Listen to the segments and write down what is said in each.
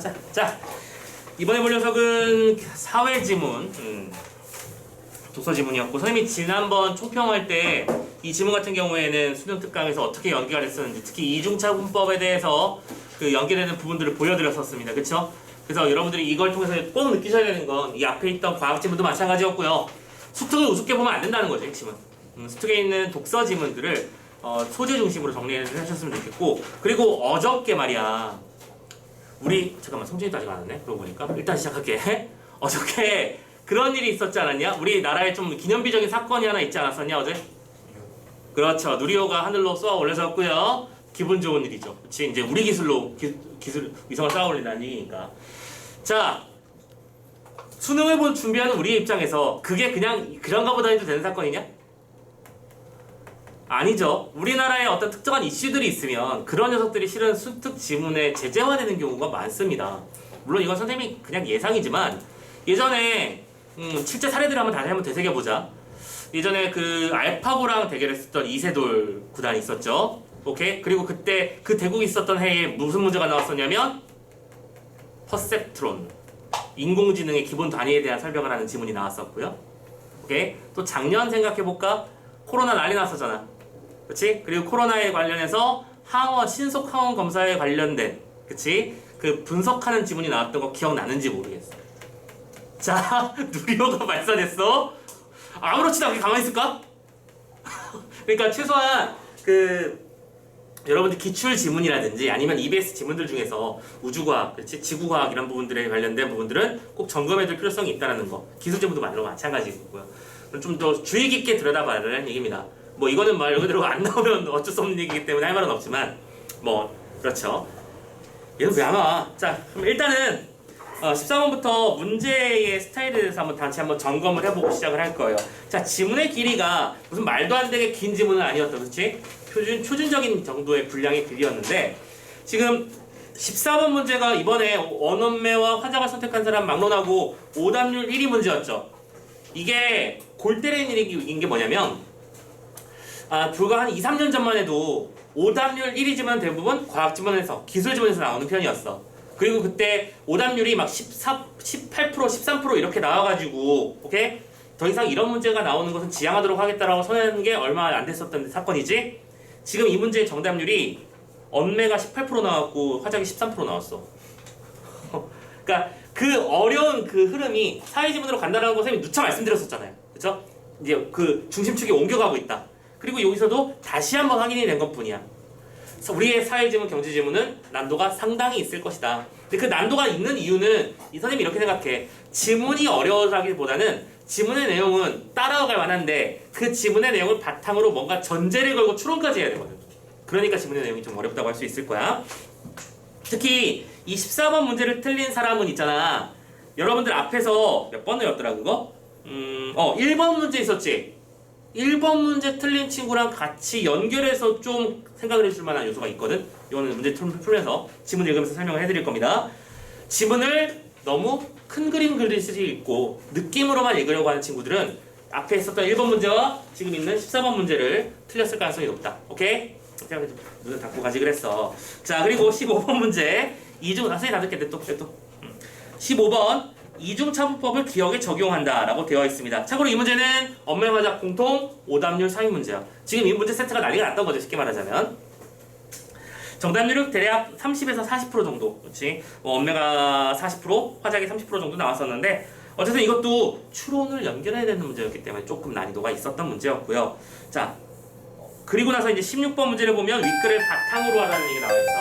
하자. 자, 이번에 볼 녀석은 사회지문, 독서지문이었고, 선생님이 지난번 총평할 때 이 지문 같은 경우에는 수능 특강에서 어떻게 연기가 됐었는지, 특히 이중차분법에 대해서 그 연계되는 부분들을 보여드렸었습니다. 그쵸? 그래서 여러분들이 이걸 통해서 꼭 느끼셔야 되는 건 이 앞에 있던 과학지문도 마찬가지였고요. 수특을 우습게 보면 안 된다는 거죠, 핵심은. 수특에 있는 독서 지문들을 소재 중심으로 정리하셨으면 좋겠고, 그리고 어저께 말이야. 우리 잠깐만, 성진이도 아직 안 왔네. 그러고 보니까 일단 시작할게. 어저께 그런 일이 있었지 않았냐? 우리나라에 좀 기념비적인 사건이 하나 있지 않았었냐 어제? 그렇죠. 누리호가 하늘로 쏘아 올려졌고요. 기분 좋은 일이죠. 그치? 이제 우리 기술로 기술 위성을 쏘아 올린다는 얘기니까. 자, 수능을 준비하는 우리 입장에서 그게 그냥 그런가 보다 해도 되는 사건이냐? 아니죠. 우리나라에 어떤 특정한 이슈들이 있으면 그런 녀석들이 실은 수특 지문에 제재화되는 경우가 많습니다. 물론 이건 선생님이 그냥 예상이지만 예전에 실제 사례들을 한번 되새겨보자. 예전에 그 알파고랑 대결했었던 이세돌 구단이 있었죠. 오케이? 그리고 그때 그 대국이 있었던 해에 무슨 문제가 나왔었냐면 퍼셉트론, 인공지능의 기본 단위에 대한 설명을 하는 지문이 나왔었고요. 오케이? 또 작년 생각해볼까? 코로나 난리 났었잖아. 그치? 그리고 코로나에 관련해서 신속 항원 검사에 관련된, 그치? 그 분석하는 지문이 나왔던 거 기억나는지 모르겠어. 자, 누리호가 발사됐어? 아무렇지도 않게 가만히 있을까? 그러니까 최소한 여러분들 기출 지문이라든지 아니면 EBS 지문들 중에서 우주과학, 그렇지? 지구과학 이런 부분들에 관련된 부분들은 꼭 점검해둘 필요성이 있다는 거. 기술 지문도 마찬가지고요. 좀 더 주의 깊게 들여다봐라는 얘기입니다. 뭐 이거는 말 그대로 안 나오면 어쩔 수 없는 얘기이기 때문에 할 말은 없지만 뭐 그렇죠. 얘는 왜 안 와? 자, 그럼 일단은 13번부터 문제의 스타일에 대해서 다시 한번 점검을 해보고 시작을 할 거예요. 자, 지문의 길이가 무슨 말도 안 되게 긴 지문은 아니었다, 그렇지? 표준적인 정도의 분량의 길이였는데 지금 14번 문제가 이번에 원원매와 화자가 선택한 사람 막론하고 오답률 1위 문제였죠. 이게 골 때리는 일인 게 뭐냐면 불과 한 2, 3년 전만 해도 오답률 1위지만 대부분 과학지문에서 기술지문에서 나오는 편이었어. 그리고 그때 오답률이 막 18%, 13% 이렇게 나와가지고, 오케이? 더 이상 이런 문제가 나오는 것은 지양하도록 하겠다라고 선언한 게 얼마 안 됐었던 사건이지? 지금 이 문제의 정답률이 언매가 18% 나왔고 화작이 13% 나왔어. 그러니까 그 어려운 그 흐름이 사회지문으로 간다는 거 선생님이 누차 말씀드렸었잖아요. 그쵸? 이제 그 중심축이 옮겨가고 있다. 그리고 여기서도 다시 한번 확인이 된 것 뿐이야. 우리의 사회지문, 경제지문은 난도가 상당히 있을 것이다. 근데 그 난도가 있는 이유는 이 선생님이 이렇게 생각해. 지문이 어려워하기보다는 지문의 내용은 따라갈 만한데 그 지문의 내용을 바탕으로 뭔가 전제를 걸고 추론까지 해야 되거든. 그러니까 지문의 내용이 좀 어렵다고 할 수 있을 거야. 특히 이 14번 문제를 틀린 사람은 있잖아. 여러분들 앞에서 몇 번이었더라 그거? 1번 문제 있었지? 1번 문제 틀린 친구랑 같이 연결해서 좀 생각을 해줄 만한 요소가 있거든. 이거는 문제 풀면서 지문 읽으면서 설명을 해드릴 겁니다. 지문을 너무 큰 그림 그릴 수 있고 느낌으로만 읽으려고 하는 친구들은 앞에 있었던 1번 문제와 지금 있는 14번 문제를 틀렸을 가능성이 높다. 오케이? 제가 눈을 닫고 가지 그랬어. 자, 그리고 15번 문제 선생님 다 듣겠대 또 15번 이중차분법을 기억에 적용한다 라고 되어 있습니다. 참고로 이 문제는 언매화작 공통 오답률 상위 문제야. 지금 이 문제 세트가 난리가 났던 거죠. 쉽게 말하자면 정답률은 대략 30에서 40% 정도. 그렇지? 언매가 40%, 화작이 30% 정도 나왔었는데 어쨌든 이것도 추론을 연결해야 되는 문제였기 때문에 조금 난이도가 있었던 문제였고요. 자, 그리고 나서 이제 16번 문제를 보면 윗글을 바탕으로 하라는 얘기가 나와 있어.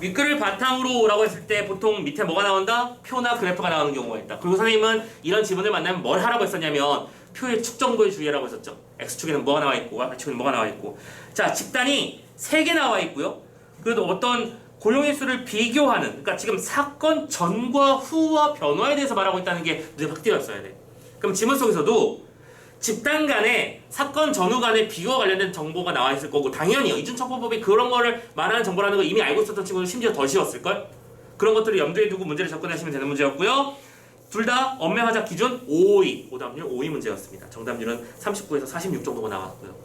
윗글을 바탕으로 라고 했을 때 보통 밑에 뭐가 나온다? 표나 그래프가 나오는 경우가 있다. 그리고 선생님은 이런 지문을 만나면 뭘 하라고 했었냐면 표의 축 정도에 주의하라고 했었죠. X축에는 뭐가 나와 있고 Y축에는 뭐가 나와 있고. 자, 집단이 3개 나와 있고요. 그래도 어떤 고용의 수를 비교하는, 그러니까 지금 사건 전과 후와 변화에 대해서 말하고 있다는 게 눈에 확 띄었어야 돼. 그럼 지문 속에서도 집단 간에 사건 전후 간에 비교와 관련된 정보가 나와 있을 거고 당연히요. 이중차분법이 그런 거를 말하는 정보라는 거 이미 알고 있었던 친구는 심지어 더 쉬웠을걸? 그런 것들을 염두에 두고 문제를 접근하시면 되는 문제였고요. 둘 다 언매화작 기준 5위, 오답률 5위 문제였습니다. 정답률은 39에서 46 정도가 나왔고요.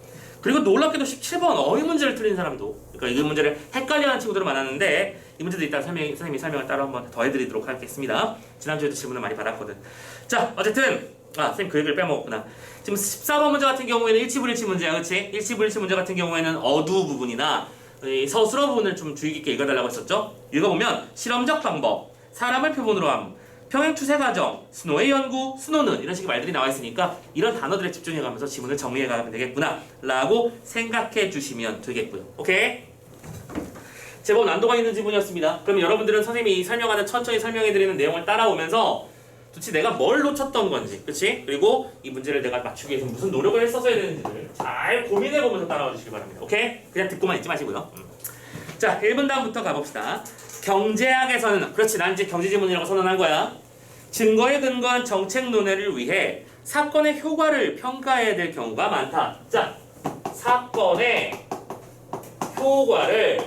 그리고 놀랍게도 17번 어휘 문제를 틀린 사람도, 그러니까 이 문제를 헷갈려하는 친구들은 많았는데 이 문제도 이따 선생님이 설명을 따로 한번 더 해드리도록 하겠습니다. 지난주에도 질문을 많이 받았거든. 자, 어쨌든 선생님 그 얘기를 빼먹었구나. 지금 14번 문제 같은 경우에는 일치불일치 문제야, 그렇지? 일치불일치 문제 같은 경우에는 어두 부분이나 이 서술어 부분을 좀 주의 깊게 읽어달라고 했었죠. 읽어보면 실험적 방법, 사람을 표본으로 함, 평행 추세 과정, 스노의 연구, 스노는 이런 식의 말들이 나와 있으니까 이런 단어들에 집중해가면서 지문을 정리해가면 되겠구나 라고 생각해 주시면 되겠고요. 오케이? 제법 난도가 있는 지문이었습니다. 그럼 여러분들은 선생님이 설명하는 천천히 설명해드리는 내용을 따라오면서 도대체 내가 뭘 놓쳤던 건지, 그치? 그리고 이 문제를 내가 맞추기 위해서 무슨 노력을 했었어야 되는지를 잘 고민해보면서 따라와 주시기 바랍니다. 오케이? 그냥 듣고만 있지 마시고요. 자, 1분 다음부터 가봅시다. 경제학에서는, 그렇지, 난 이제 경제지문이라고 선언한 거야. 증거에 근거한 정책 논의를 위해 사건의 효과를 평가해야 될 경우가 많다. 자, 사건의 효과를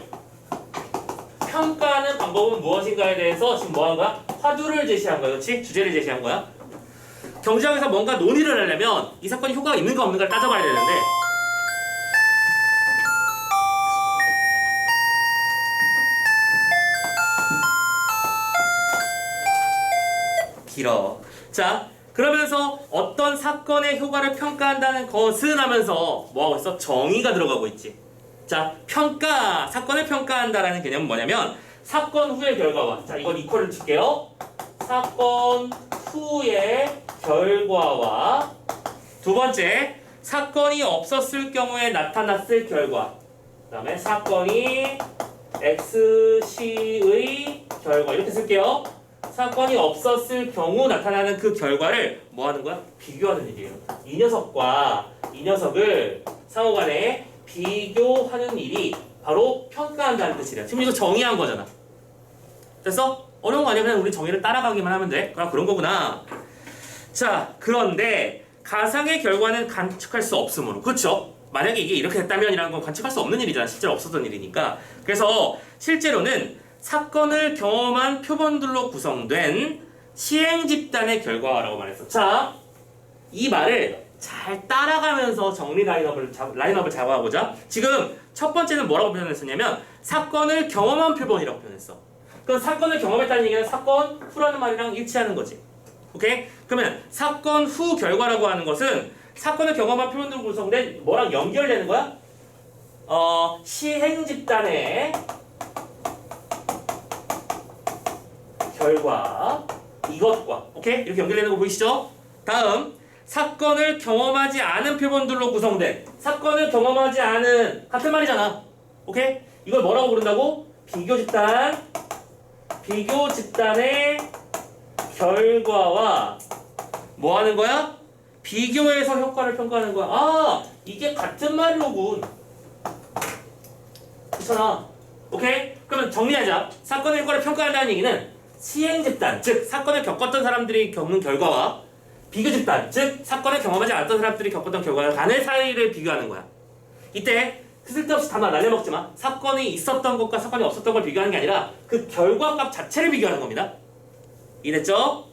평가하는 방법은 무엇인가에 대해서 지금 뭐 한 거야? 화두를 제시한 거야, 그렇지? 주제를 제시한 거야. 경제학에서 뭔가 논의를 하려면 이 사건이 효과가 있는가 없는가를 따져봐야 되는데 길어. 자, 그러면서 어떤 사건의 효과를 평가한다는 것은 하면서 뭐하고 있어? 정의가 들어가고 있지. 자, 평가, 사건을 평가한다라는 개념은 뭐냐면 사건 후의 결과와, 자, 이건 이퀄을 칠게요. 사건 후의 결과와 두 번째, 사건이 없었을 경우에 나타났을 결과, 그 다음에 사건이 XC의 결과, 이렇게 쓸게요. 사건이 없었을 경우 나타나는 그 결과를 뭐 하는 거야? 비교하는 일이에요. 이 녀석과 이 녀석을 상호간에 비교하는 일이 바로 평가한다는 뜻이래요. 지금 이거 정의한 거잖아. 됐어? 어려운 거 아니야. 그냥 우리 정의를 따라가기만 하면 돼. 그런 거구나. 자, 그런데 가상의 결과는 관측할 수 없으므로, 그렇죠? 만약에 이게 이렇게 됐다면이라는 건 관측할 수 없는 일이잖아. 실제로 없었던 일이니까. 그래서 실제로는 사건을 경험한 표본들로 구성된 시행 집단의 결과라고 말했어. 자, 이 말을 잘 따라가면서 정리 라인업을 잡아보자. 지금 첫 번째는 뭐라고 표현했었냐면 사건을 경험한 표본이라고 표현했어. 그럼 사건을 경험했다는 얘기는 사건 후라는 말이랑 일치하는 거지. 오케이? 그러면 사건 후 결과라고 하는 것은 사건을 경험한 표본들로 구성된 뭐랑 연결되는 거야? 시행 집단의 결과, 이것과, 오케이? 이렇게 연결되는 거 보이시죠? 다음, 사건을 경험하지 않은 표본들로 구성된, 사건을 경험하지 않은, 같은 말이잖아. 오케이? 이걸 뭐라고 부른다고? 비교 집단의 결과와 뭐 하는 거야? 비교해서 효과를 평가하는 거야. 아, 이게 같은 말이로군. 그렇잖아. 오케이? 그러면 정리하자. 사건의 효과를 평가한다는 얘기는 시행 집단, 즉 사건을 겪었던 사람들이 겪는 결과와 비교 집단, 즉 사건을 경험하지 않았던 사람들이 겪었던 결과 간의 사이를 비교하는 거야. 이때 쓸데없이 단어 날려먹지 마. 사건이 있었던 것과 사건이 없었던 걸 비교하는 게 아니라 그 결과값 자체를 비교하는 겁니다. 이해됐죠?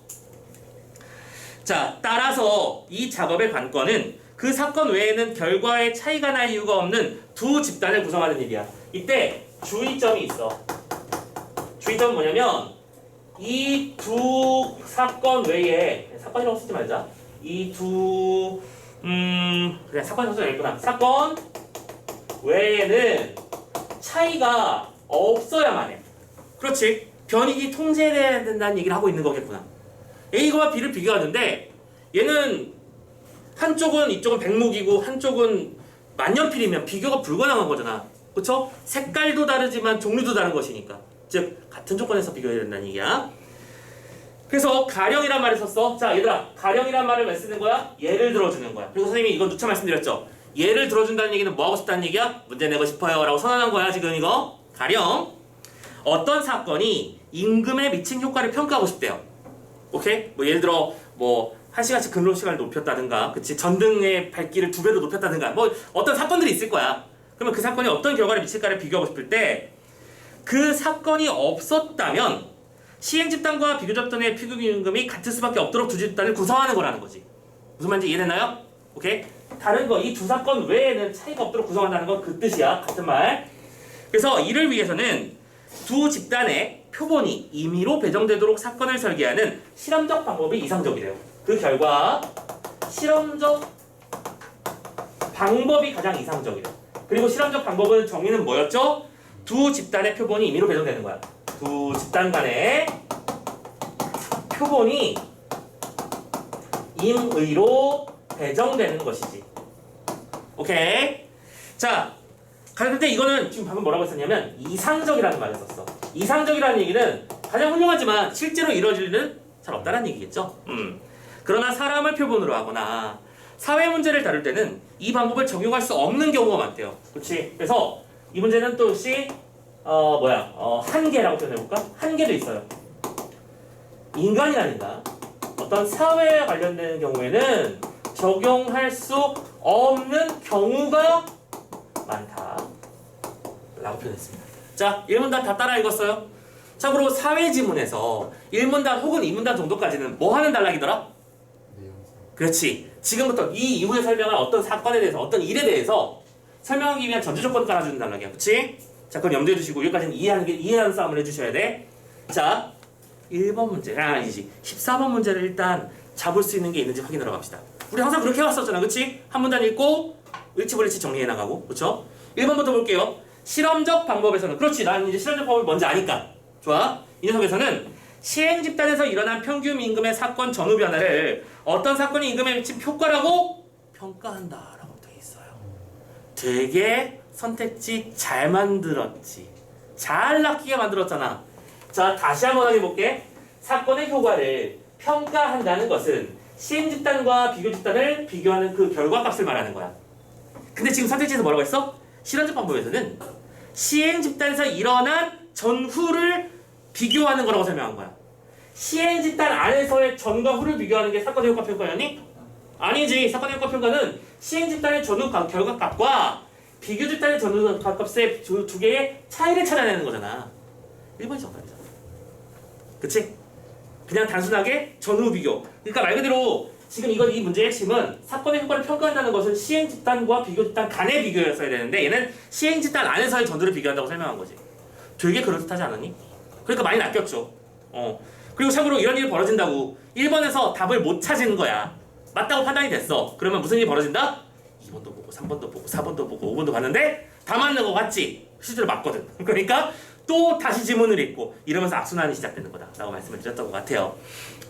자, 따라서 이 작업의 관건은 그 사건 외에는 결과에 차이가 날 이유가 없는 두 집단을 구성하는 일이야. 이때 주의점이 있어. 주의점은 뭐냐면 이 두 사건 외에, 사건이라고 쓰지 말자. 이 두 그냥 사건이라고 써야 겠구나. 사건 외에는 차이가 없어야만 해. 그렇지. 변이기 통제해야 된다는 얘기를 하고 있는 거겠구나. A와 B를 비교하는데 얘는 한쪽은 이쪽은 백목이고 한쪽은 만년필이면 비교가 불가능한 거잖아. 그쵸? 색깔도 다르지만 종류도 다른 것이니까. 즉 같은 조건에서 비교해야 된다는 얘기야. 그래서 가령이란 말을 썼어. 자, 얘들아, 가령이란 말을 왜 쓰는 거야? 예를 들어주는 거야. 그리고 선생님이 이거 누차 말씀드렸죠. 예를 들어준다는 얘기는 뭐 하고 싶다는 얘기야? 문제 내고 싶어요 라고 선언한 거야. 지금 이거 가령 어떤 사건이 임금에 미친 효과를 평가하고 싶대요. 오케이? 뭐 예를 들어 뭐 1시간씩 근로 시간을 높였다든가, 그치? 전등의 밝기를 2배로 높였다든가, 뭐 어떤 사건들이 있을 거야. 그러면 그 사건이 어떤 결과를 미칠까를 비교하고 싶을 때 그 사건이 없었다면 시행 집단과 비교 집단의 피규 임금이 같을 수밖에 없도록 두 집단을 구성하는 거라는 거지. 무슨 말인지 이해되나요? 오케이? 다른 거 이 두 사건 외에는 차이가 없도록 구성한다는 건 그 뜻이야. 같은 말. 그래서 이를 위해서는 두 집단의 표본이 임의로 배정되도록 사건을 설계하는 실험적 방법이 이상적이래요. 그 결과 실험적 방법이 가장 이상적이래요. 그리고 실험적 방법은 정의는 뭐였죠? 두 집단의 표본이 임의로 배정되는 거야. 두 집단 간의 표본이 임의로 배정되는 것이지. 오케이? 자, 그런데 이거는 지금 방금 뭐라고 했었냐면 이상적이라는 말을 썼어. 이상적이라는 얘기는 가장 훌륭하지만 실제로 이루어질 일은 잘 없다는 얘기겠죠. 그러나 사람을 표본으로 하거나 사회 문제를 다룰 때는 이 방법을 적용할 수 없는 경우가 많대요. 그렇지? 그래서 이 문제는 또 역시 한계라고 표현해볼까? 한계도 있어요. 인간이 아닌가? 어떤 사회에 관련된 경우에는 적용할 수 없는 경우가 많다 라고 표현했습니다. 자, 1문단 다 따라 읽었어요? 참고로 사회지문에서 1문단 혹은 2문단 정도까지는 뭐 하는 단락이더라? 그렇지. 지금부터 이 이후에 설명할 어떤 사건에 대해서 어떤 일에 대해서 설명하기 위한 전제조건을 깔아주는 단락이야. 그렇지? 자, 그건 염두에 두시고 여기까지는 이해하는 싸움을 해주셔야 돼. 자, 1번 문제, 아니지 14번 문제를 일단 잡을 수 있는 게 있는지 확인하러 갑시다. 우리 항상 그렇게 해왔었잖아. 그치? 한 문단 읽고 일치불일치 정리해 나가고. 그쵸? 1번부터 볼게요. 실험적 방법에서는, 그렇지, 난 이제 실험적 방법을 먼저 아니까. 좋아. 이 녀석에서는 시행 집단에서 일어난 평균 임금의 사건 전후 변화를 어떤 사건이 임금에 미친 효과라고 평가한다 라고 돼 있어요. 되게 선택지 잘 만들었지. 잘 낚이게 만들었잖아. 자, 다시 한번 확인해볼게. 사건의 효과를 평가한다는 것은 시행 집단과 비교 집단을 비교하는 그 결과값을 말하는 거야. 근데 지금 선택지에서 뭐라고 했어? 실험적 방법에서는 시행 집단에서 일어난 전후를 비교하는 거라고 설명한 거야. 시행 집단 안에서의 전과 후를 비교하는 게 사건의 효과 평가였니? 아니지. 사건의 효과 평가는 시행 집단의 전후 결과값과 비교 집단의 전후 결과값의 두 개의 차이를 찾아내는 거잖아. 1번이 정답이잖아. 그치? 그냥 단순하게 전후 비교. 그러니까 말 그대로 지금 이 문제의 핵심은 사건의 효과를 평가한다는 것은 시행 집단과 비교 집단 간의 비교였어야 되는데 얘는 시행 집단 안에서의 전후를 비교한다고 설명한 거지. 되게 그럴듯하지 않았니? 그러니까 많이 낚였죠. 그리고 참고로 이런 일이 벌어진다고 1번에서 답을 못 찾은 거야. 맞다고 판단이 됐어. 그러면 무슨 일이 벌어진다? 2번도 보고 3번도 보고 4번도 보고 5번도 봤는데 다 맞는 거 같지? 실제로 맞거든. 그러니까 또 다시 지문을 읽고 이러면서 악순환이 시작되는 거다 라고 말씀을 드렸던 것 같아요.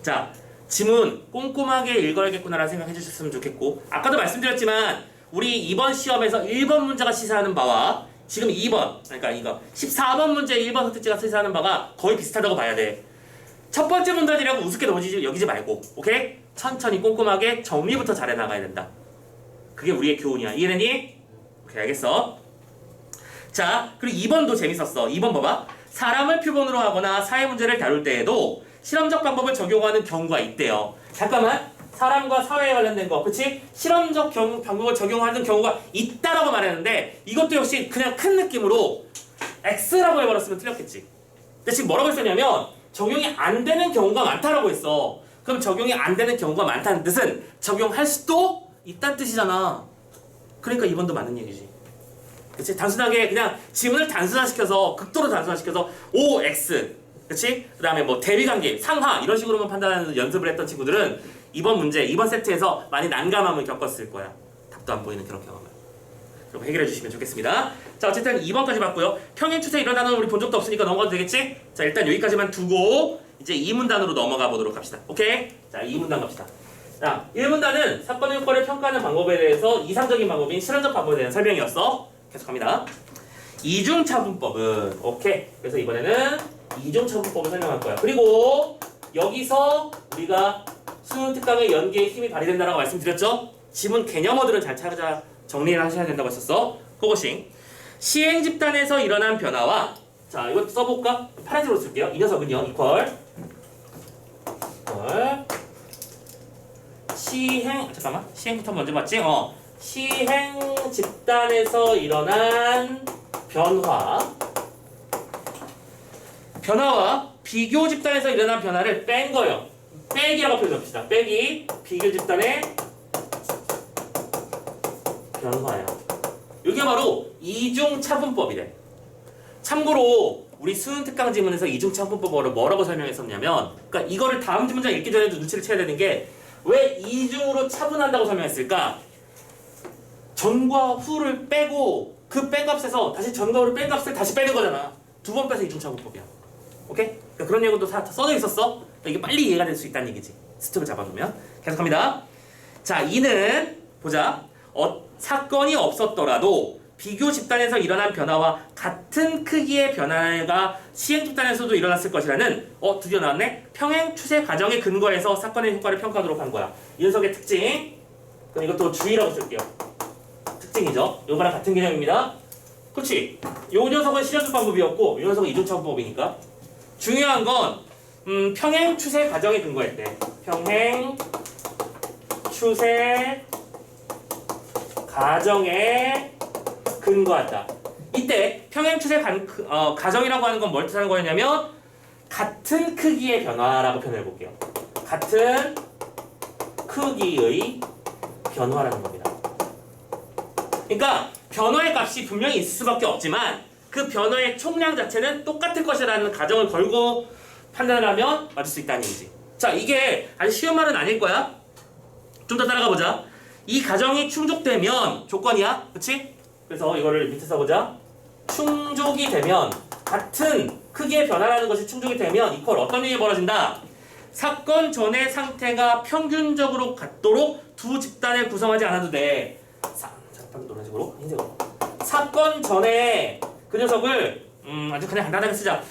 자, 지문 꼼꼼하게 읽어야겠구나라는 생각 해주셨으면 좋겠고, 아까도 말씀드렸지만 우리 이번 시험에서 1번 문제가 시사하는 바와 지금 2번, 그러니까 이거 14번 문제 1번 선택지가 시사하는 바가 거의 비슷하다고 봐야 돼. 첫 번째 문단이라고 우습게 여기지 말고, 오케이? 천천히 꼼꼼하게 정리부터 잘해 나가야 된다. 그게 우리의 교훈이야. 이해되니? 오케이, 알겠어. 자, 그리고 2번도 재밌었어. 2번 봐봐. 사람을 표본으로 하거나 사회 문제를 다룰 때에도 실험적 방법을 적용하는 경우가 있대요. 잠깐만. 사람과 사회에 관련된 거, 그치? 실험적 방법을 적용하는 경우가 있다라고 말했는데 이것도 역시 그냥 큰 느낌으로 X라고 해버렸으면 틀렸겠지. 근데 지금 뭐라고 했었냐면 적용이 안 되는 경우가 많다라고 했어. 그럼 적용이 안 되는 경우가 많다는 뜻은 적용할 수도 있다는 뜻이잖아. 그러니까 2번도 맞는 얘기지. 그치? 단순하게 그냥 지문을 단순화시켜서 극도로 단순화시켜서 OX, 그치? 그 다음에 뭐 대비관계, 상하 이런 식으로만 판단하는 연습을 했던 친구들은 이번 문제, 이번 세트에서 많이 난감함을 겪었을 거야. 답도 안 보이는 그런 경험을. 좀 해결해 주시면 좋겠습니다. 자, 어쨌든 2번까지 봤고요. 평행 추세 이런 단어는 우리 본 적도 없으니까 넘어가도 되겠지? 자, 일단 여기까지만 두고 이제 2문단으로 넘어가 보도록 합시다. 오케이? 자, 2문단 갑시다. 자, 1문단은 사건의 효과를 평가하는 방법에 대해서 이상적인 방법인 실험적 방법에 대한 설명이었어. 계속합니다. 이중차분법은 오케이. 그래서 이번에는 이중차분법을 설명할 거야. 그리고 여기서 우리가 수능 특강의 연계에 힘이 발휘된다라고 말씀드렸죠? 지문 개념어들은 잘 찾아 정리를 하셔야 된다고 했었어. 그것이 시행 집단에서 일어난 변화와, 자, 이거 써볼까? 파란색으로 쓸게요. 이 녀석은요, 이퀄 시행, 잠깐만, 시행부터 먼저 봤지? 시행 집단에서 일어난 변화와 비교 집단에서 일어난 변화를 뺀 거예요. 빼기라고 표현합시다. 빼기, 비교 집단의 변화야. 이게 바로 이중차분법이래. 참고로 우리 수능 특강 지문에서 이중차분법을 뭐라고 설명했었냐면, 그러니까 이거를 다음 문장 읽기 전에도 눈치를 채야 되는 게 왜 이중으로 차분한다고 설명했을까? 전과 후를 빼고 그 뺀 값에서 다시 전과 후를 뺀 값을 다시 빼는 거잖아. 두 번 빼서 이중차분법이야. 오케이? 그러니까 그런 내용도 다 써져 있었어. 그러니까 이게 빨리 이해가 될 수 있다는 얘기지. 스톱을 잡아두면. 계속합니다. 자, 이는 보자. 사건이 없었더라도 비교 집단에서 일어난 변화와 같은 크기의 변화가 시행 집단에서도 일어났을 것이라는 드디어 나왔네. 평행 추세 과정에 근거해서 사건의 효과를 평가하도록 한 거야. 이 녀석의 특징. 그럼 이것도 주의라고 쓸게요. 특징이죠. 이거랑 같은 개념입니다. 그렇지. 요 녀석은 실현적 방법이었고 이 녀석은 이중차분법이니까. 중요한 건 평행 추세 과정에 근거했대. 평행 추세 가정에 근거한다. 이때 평행 추세 가정이라고 하는 건 뭘 뜻하는 거였냐면 같은 크기의 변화라고 표현해 볼게요. 같은 크기의 변화라는 겁니다. 그러니까 변화의 값이 분명히 있을 수밖에 없지만 그 변화의 총량 자체는 똑같을 것이라는 가정을 걸고 판단을 하면 맞을 수 있다는 얘기지. 자, 이게 아주 쉬운 말은 아닐 거야. 좀 더 따라가 보자. 이 가정이 충족되면 조건이야. 그치? 그래서 이거를 밑에 써보자. 충족이 되면 같은 크기의 변화라는 것이 충족이 되면 이퀄 어떤 일이 벌어진다? 사건 전의 상태가 평균적으로 같도록 두 집단을 구성하지 않아도 돼. 잠깐 노란색으로 흰색으로. 사건 전에 그 녀석을 아주 그냥 간단하게 쓰자.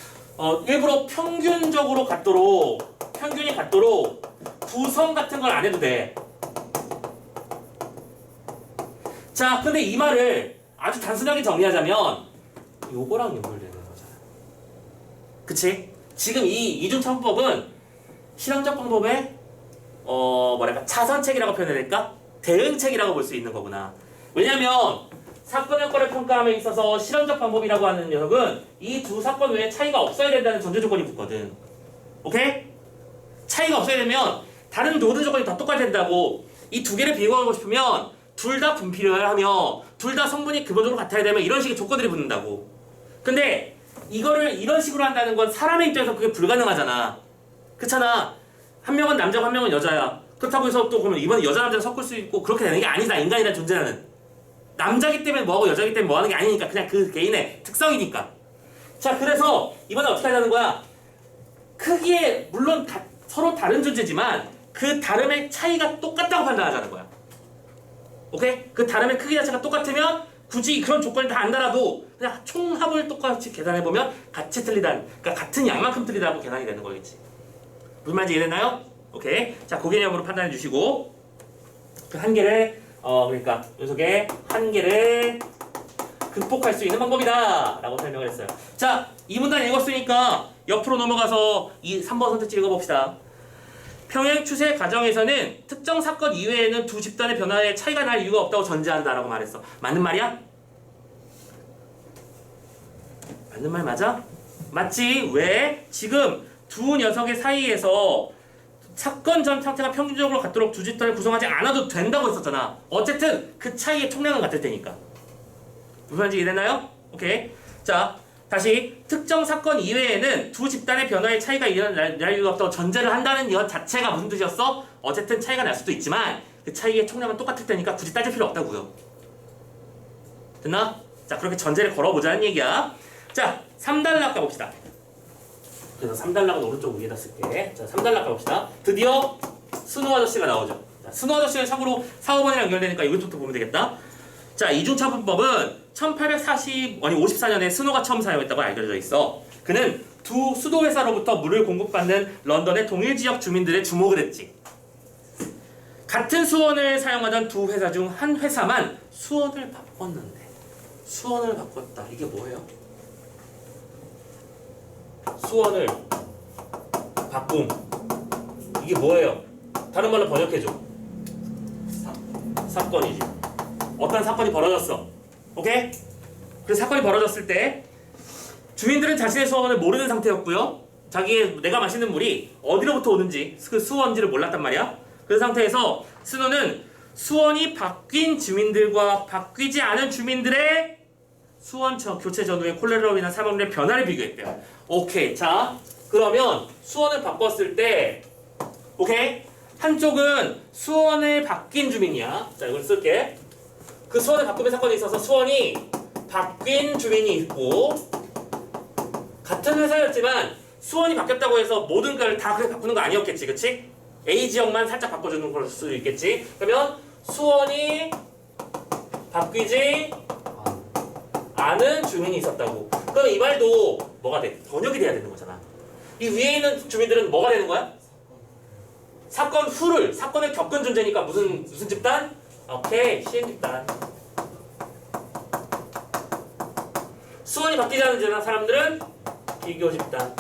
일부러 평균적으로 같도록 평균이 같도록 구성 같은 걸 안 해도 돼. 자, 근데 이 말을 아주 단순하게 정리하자면 요거랑 연결되는 거잖아. 그치? 지금 이 이중차분법은 실험적 방법의 차선책이라고 표현해야 될까? 대응책이라고 볼 수 있는 거구나. 왜냐면 사건 효과를 평가함에 있어서 실험적 방법이라고 하는 녀석은 이 두 사건 외에 차이가 없어야 된다는 전제 조건이 붙거든. 오케이? 차이가 없어야 되면 다른 모든 조건이 다 똑같아야 된다고. 이 두 개를 비교하고 싶으면 둘 다 분필을 하며 둘 다 성분이 기본적으로 같아야 되면 이런 식의 조건들이 붙는다고. 근데 이거를 이런 식으로 한다는 건 사람의 입장에서 그게 불가능하잖아. 그렇잖아. 한 명은 남자고 한 명은 여자야. 그렇다고 해서 또 그러면 이번에 여자 남자를 섞을 수 있고 그렇게 되는 게 아니다. 인간이라는 존재는 남자기 때문에 뭐하고 여자기 때문에 뭐하는 게 아니니까 그냥 그 개인의 특성이니까. 자, 그래서 이번에 어떻게 하자는 거야? 크기에 물론 서로 다른 존재지만 그 다름의 차이가 똑같다고 판단하자는 거야. 오케이? 그 다름의 크기 자체가 똑같으면 굳이 그런 조건이 다 안 달아도 그냥 총합을 똑같이 계산해보면 같이 틀리다는, 그러니까 같은 양만큼 틀리다고 계산이 되는 거겠지. 무슨 말인지 이해됐나요? 오케이. 자, 그 개념으로 판단해 주시고 그 한계를 그러니까 녀석의 한계를 극복할 수 있는 방법이다 라고 설명을 했어요. 자, 이 문단 읽었으니까 옆으로 넘어가서 이 3번 선택지 읽어봅시다. 평행 추세 과정에서는 특정 사건 이외에는 두 집단의 변화에 차이가 날 이유가 없다고 전제한다라고 말했어. 맞는 말이야? 맞는 말 맞아? 맞지? 왜? 지금 두 녀석의 사이에서 사건 전 상태가 평균적으로 같도록 두 집단을 구성하지 않아도 된다고 했었잖아. 어쨌든 그 차이의 총량은 같을 테니까. 무슨 말인지 이해됐나요? 오케이. 자, 다시 특정 사건 이외에는 두 집단의 변화의 차이가 일어날 이유가 없다고 전제를 한다는 것 자체가 무슨 뜻이었어? 어쨌든 차이가 날 수도 있지만 그 차이의 총량은 똑같을 테니까 굳이 따질 필요 없다고요. 됐나? 자, 그렇게 전제를 걸어보자는 얘기야. 자, 3단락 가봅시다. 그래서 3단락은 오른쪽 위에다 쓸게. 자, 3단락 가봅시다. 드디어 순우 아저씨가 나오죠. 자, 순우 아저씨는 참고로 4, 5번이랑 연결되니까 이것부터 보면 되겠다. 자, 이중차분법은 1854년에 스노가 처음 사용했다고 알려져 있어. 그는 두 수도 회사로부터 물을 공급받는 런던의 동일 지역 주민들의 주목을 했지. 같은 수원을 사용하던 두 회사 중 한 회사만 수원을 바꿨는데, 수원을 바꿨다. 이게 뭐예요? 수원을 바꿈. 이게 뭐예요? 다른 말로 번역해줘. 사건이지. 어떤 사건이 벌어졌어. 오케이? 그래서 사건이 벌어졌을 때 주민들은 자신의 수원을 모르는 상태였고요. 내가 마시는 물이 어디로부터 오는지 그 수원지를 몰랐단 말이야. 그 상태에서 스노는 수원이 바뀐 주민들과 바뀌지 않은 주민들의 수원 교체 전후의 콜레라로 인한 사망률의 변화를 비교했대요. 오케이. 자, 그러면 수원을 바꿨을 때, 오케이? 한쪽은 수원을 바뀐 주민이야. 자, 이걸 쓸게. 그 수원을 바꾸는 사건이 있어서 수원이 바뀐 주민이 있고, 같은 회사였지만 수원이 바뀌었다고 해서 모든 걸 다 그렇게 바꾸는 거 아니었겠지, 그치? A 지역만 살짝 바꿔주는 걸 수도 있겠지. 그러면 수원이 바뀌지 않은 주민이 있었다고. 그럼 이 말도 뭐가 돼? 번역이 돼야 되는 거잖아. 이 위에 있는 주민들은 뭐가 되는 거야? 사건을 겪은 존재니까 무슨 집단? 오케이, 시행 집단. 수원이 바뀌지 않은 사람들은 비교 집단.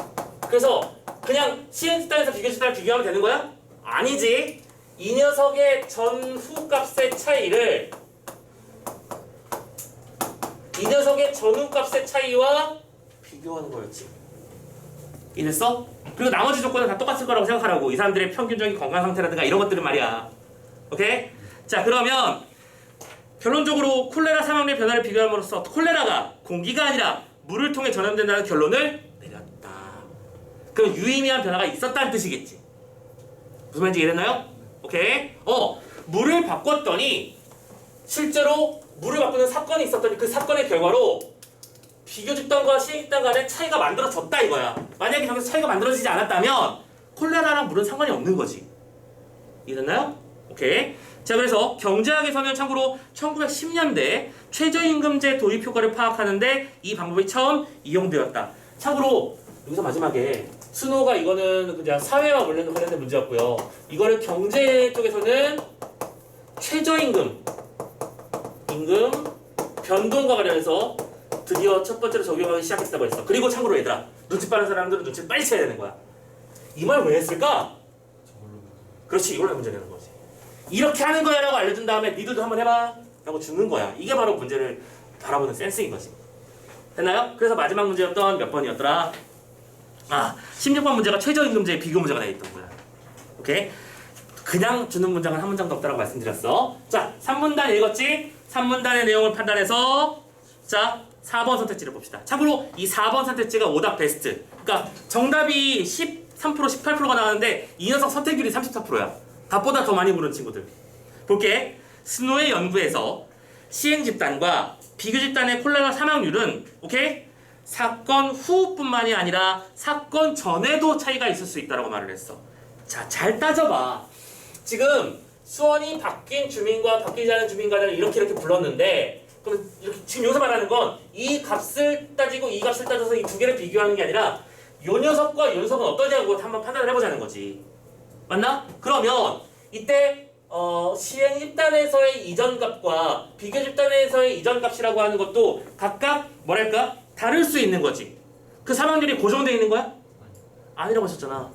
그래서 그냥 시행 집단에서 비교 집단을 비교하면 되는 거야? 아니지. 이 녀석의 전후 값의 차이를 이 녀석의 전후 값의 차이와 비교하는 거였지. 이해됐어? 그리고 나머지 조건은 다 똑같을 거라고 생각하라고. 이 사람들의 평균적인 건강 상태라든가 이런 것들은 말이야. 오케이? 자, 그러면 결론적으로 콜레라 사망률 변화를 비교함으로써 콜레라가 공기가 아니라 물을 통해 전염된다는 결론을 내렸다. 그럼 유의미한 변화가 있었다는 뜻이겠지. 무슨 말인지 이해됐나요? 오케이? 물을 바꿨더니 실제로 물을 바꾸는 사건이 있었더니 그 사건의 결과로 비교 집단과 시행 집단 간의 차이가 만들어졌다 이거야. 만약에 저기서 차이가 만들어지지 않았다면 콜레라랑 물은 상관이 없는 거지. 이해됐나요? 오케이. 자, 그래서 경제학에서는 참고로 1910년대 최저임금제 도입 효과를 파악하는데 이 방법이 처음 이용되었다. 참고로 여기서 마지막에 스노우가 이거는 그냥 사회와 관련된 문제였고요. 이거를 경제 쪽에서는 최저임금 변동과 관련해서 드디어 첫 번째로 적용하기 시작했다고 했어. 그리고 참고로 얘들아, 눈치 빠른 사람들은 눈치를 빨리 채야 되는 거야. 이 말 왜 했을까? 그렇지, 이걸로 문제 내는 거지. 이렇게 하는 거야 라고 알려준 다음에 니들도 한번 해봐 라고 주는 거야. 이게 바로 문제를 바라보는 센스인 거지. 됐나요? 그래서 마지막 문제였던 몇 번이었더라? 16번 문제가 최저임금제의 비교 문제가 나있던 거야. 오케이? 그냥 주는 문장은 한 문장도 없다라고 말씀드렸어. 자, 3문단 읽었지? 3문단의 내용을 판단해서 자, 4번 선택지를 봅시다. 참고로 이 4번 선택지가 오답 베스트. 그러니까 정답이 13%, 18%가 나왔는데 이 녀석 선택률이 34%야. 답보다 더 많이 부른 친구들. 볼게. 스노의 연구에서 시행 집단과 비교 집단의 콜레라 사망률은 오케이? 사건 후뿐만이 아니라 사건 전에도 차이가 있을 수 있다고 말을 했어. 자, 잘 따져봐. 지금 수원이 바뀐 주민과 바뀌지 않은 주민 간을 이렇게 불렀는데, 그럼 이렇게 지금 여기서 말하는 건 이 값을 따지고 이 값을 따져서 이 두 개를 비교하는 게 아니라 요 녀석과 요 녀석은 어떠냐고 한번 판단을 해보자는 거지. 맞나? 그러면 이때 시행 집단에서의 이전 값과 비교 집단에서의 이전 값이라고 하는 것도 각각 뭐랄까 다를 수 있는 거지. 그 사망률이 고정되어 있는 거야? 아니라고 하셨잖아.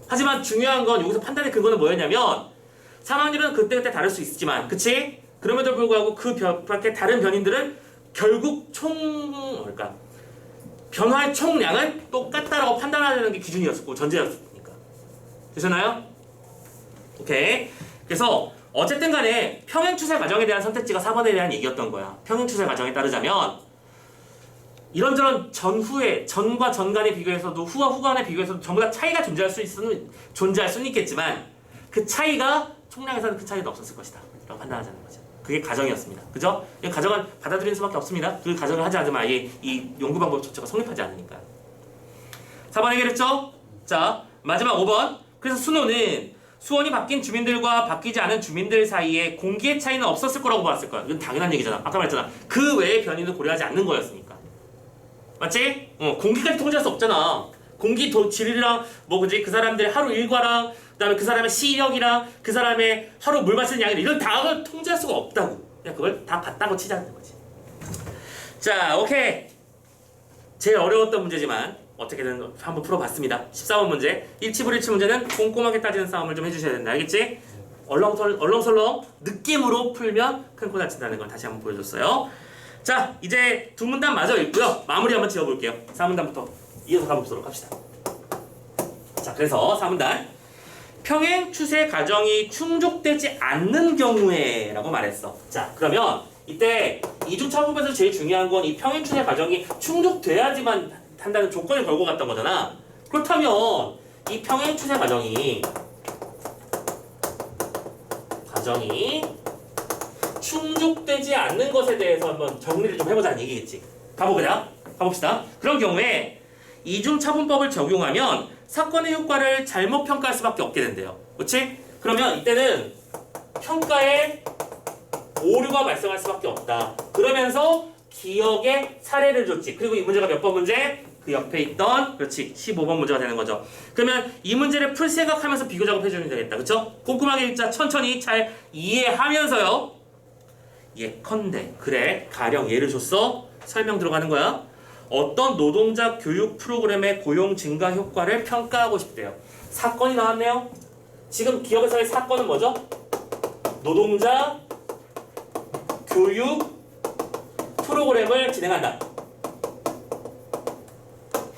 하지만 중요한 건 여기서 판단의 근거는 뭐였냐면 사망률은 그때그때 다를 수 있지만, 그치? 그럼에도 불구하고 그 밖에 다른 변인들은 결국 변화의 총량은 똑같다라고 판단하려는 게 기준이었었고 전제였으니까. 되셨나요? 오케이. 그래서 어쨌든 간에 평행추세 과정에 대한 선택지가 4번에 대한 얘기였던 거야. 평행추세 과정에 따르자면 이런저런 전과 전 간의 비교에서도 후와 후 간의 비교에서도 전부 다 차이가 존재할 수는 있겠지만 그 차이가 총량에서는 그 차이도 없었을 것이다 라고 판단하자는 거죠. 그게 가정이었습니다. 그죠? 이 가정은 받아들이는 수밖에 없습니다. 그 가정을 하지 않으면 아예 이 연구 방법 자체가 성립하지 않으니까. 4번 해결했죠? 자, 마지막 5번. 그래서 수노는 수원이 바뀐 주민들과 바뀌지 않은 주민들 사이에 공기의 차이는 없었을 거라고 봤을 거야. 이건 당연한 얘기잖아. 아까 말했잖아. 그 외의 변이는 고려하지 않는 거였으니까. 맞지? 공기까지 통제할 수 없잖아. 공기 질이랑 그 사람들의 하루 일과랑 그다음에 그 사람의 시력이랑 그 사람의 하루 물 마시는 양이랑 이런 다 통제할 수가 없다고. 그냥 그걸 다 봤다고 치자는 거지. 자, 오케이. 제일 어려웠던 문제지만 어떻게든 한번 풀어봤습니다. 14번 문제. 일치불일치 문제는 꼼꼼하게 따지는 싸움을 좀 해주셔야 된다. 알겠지? 얼렁설렁 느낌으로 풀면 큰 코 다친다는 걸 다시 한번 보여줬어요. 자, 이제 두 문단 마저 읽고요. 마무리 한번 지어볼게요. 4문단부터 이어서 가보도록 합시다. 자, 그래서 4문단. 평행 추세 과정이 충족되지 않는 경우에 라고 말했어. 자, 그러면 이때 이중차분법에서 제일 중요한 건 이 평행 추세 과정이 충족돼야지만 한다는 조건을 걸고 갔던 거잖아. 그렇다면 이 평행 추세 과정이 충족되지 않는 것에 대해서 한번 정리를 좀 해보자는 얘기겠지. 가봅시다. 그런 경우에 이중차분법을 적용하면 사건의 효과를 잘못 평가할 수밖에 없게 된대요. 그렇지? 그러면 이때는 평가에 오류가 발생할 수밖에 없다. 그러면서 기억에 사례를 줬지. 그리고 이 문제가 몇 번 문제? 그 옆에 있던 그렇지 15번 문제가 되는 거죠. 그러면 이 문제를 풀 생각하면서 비교 작업해주면 되겠다. 그쵸? 꼼꼼하게 읽자. 천천히 잘 이해하면서요. 예컨대 그래 가령 예를 줬어. 설명 들어가는 거야. 어떤 노동자 교육 프로그램의 고용 증가 효과를 평가하고 싶대요. 사건이 나왔네요. 지금 기업에서의 사건은 뭐죠? 노동자 교육 프로그램을 진행한다.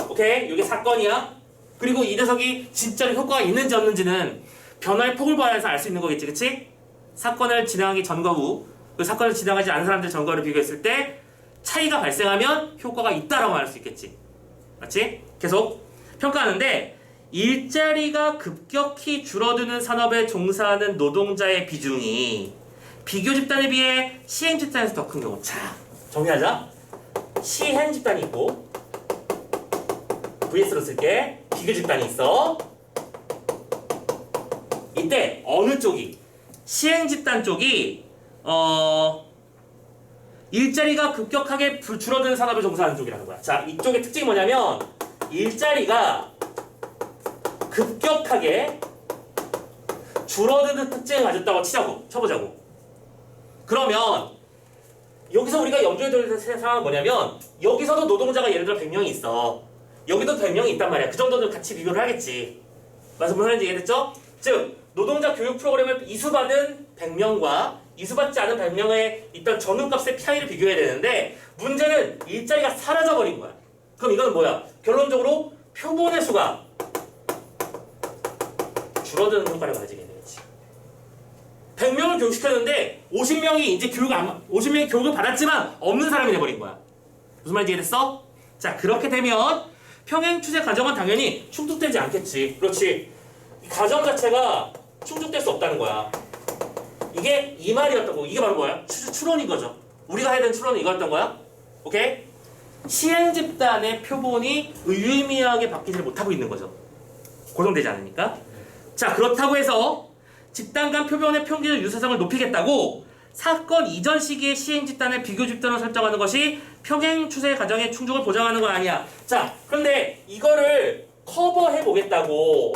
오케이? 이게 사건이야. 그리고 이 녀석이 진짜로 효과가 있는지 없는지는 변화의 폭을 봐야해서 알 수 있는 거겠지. 그치? 사건을 진행하기 전과 후, 그 사건을 진행하지 않은 사람들 전과를 비교했을 때 차이가 발생하면 효과가 있다라고 말할 수 있겠지. 맞지? 계속 평가하는데 일자리가 급격히 줄어드는 산업에 종사하는 노동자의 비중이 비교 집단에 비해 시행 집단에서 더 큰 경우. 자, 정리하자. 시행 집단이 있고 VS로 쓸게. 비교 집단이 있어. 이때 어느 쪽이 시행 집단 쪽이 일자리가 급격하게 줄어드는 산업에 종사하는 쪽이라는 거야. 자, 이쪽의 특징이 뭐냐면 일자리가 급격하게 줄어드는 특징을 가졌다고 쳐보자고. 그러면 여기서 우리가 염두에 둘 상황은 뭐냐면 여기서도 노동자가 예를 들어 100명이 있어. 여기도 100명이 있단 말이야. 그 정도는 같이 비교를 하겠지. 무슨 말인지 이해됐죠? 즉 노동자 교육 프로그램을 이수받은 100명과 이수받지 않은 100명의 있던 전후값의 차이를 비교해야 되는데 문제는 일자리가 사라져버린 거야. 그럼 이거는 뭐야? 결론적으로 표본의 수가 줄어드는 효과를 가지게 되겠지. 100명을 교육시켰는데 50명이 교육을 받았지만 없는 사람이 돼버린 거야. 무슨 말인지 이해됐어? 자, 그렇게 되면 평행 추세 과정은 당연히 충족되지 않겠지. 그렇지. 이 과정 자체가 충족될 수 없다는 거야. 이게 이 말이었다고. 이게 바로 뭐야? 추론인 거죠. 우리가 해야 되는 추론은 이거였던 거야. 오케이? 시행 집단의 표본이 유의미하게 바뀌지를 못하고 있는 거죠. 고정되지 않으니까. 자, 그렇다고 해서 집단 간 표본의 평균 유사성을 높이겠다고 사건 이전 시기의 시행 집단의 비교 집단을 설정하는 것이 평행 추세 과정의 충족을 보장하는 건 아니야. 자, 그런데 이거를 커버해 보겠다고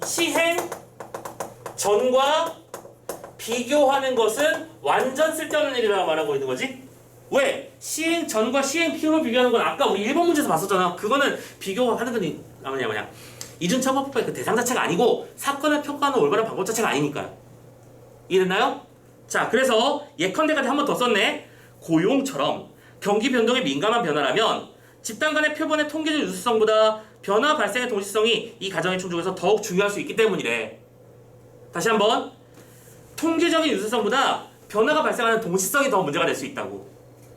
시행 전과 비교하는 것은 완전 쓸데없는 일이라고 말하고 있는 거지. 왜? 시행 전과 시행 후를 비교하는 건 아까 우리 1번 문제에서 봤었잖아. 그거는 비교하는 건 뭐냐 이중차분법의 그 대상 자체가 아니고 사건을 평가하는 올바른 방법 자체가 아니니까. 이해됐나요? 자, 그래서 예컨대까지 한 번 더 썼네. 고용처럼 경기 변동에 민감한 변화라면 집단 간의 표본의 통계적 유수성보다 변화 발생의 동시성이 이 과정의 충족에서 더욱 중요할 수 있기 때문이래. 다시 한번. 통계적인 유수성보다 변화가 발생하는 동시성이 더 문제가 될 수 있다고.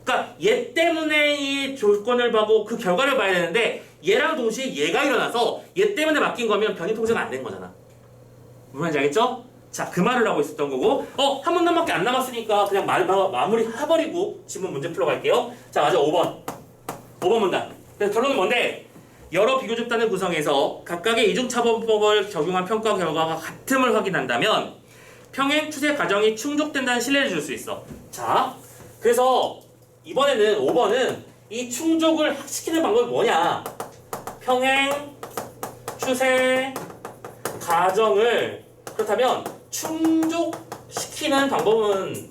그러니까 얘 때문에 이 조건을 보고 그 결과를 봐야 되는데 얘랑 동시에 얘가 일어나서 얘 때문에 바뀐 거면 변이 통제가 안 된 거잖아. 무슨 말인지 알겠죠? 자, 그 말을 하고 있었던 거고 한 문단밖에 안 남았으니까 그냥 마무리 해버리고 지문 문제 풀어갈게요. 자, 맞아. 5번 문단. 그래서 결론은 뭔데? 여러 비교 집단을 구성해서 각각의 이중차분법을 적용한 평가 결과가 같음을 확인한다면 평행 추세 과정이 충족된다는 신뢰를 줄 수 있어. 자, 그래서 이번에는 5번은 이 충족을 시키는 방법이 뭐냐? 평행 추세 과정을 그렇다면 충족시키는 방법은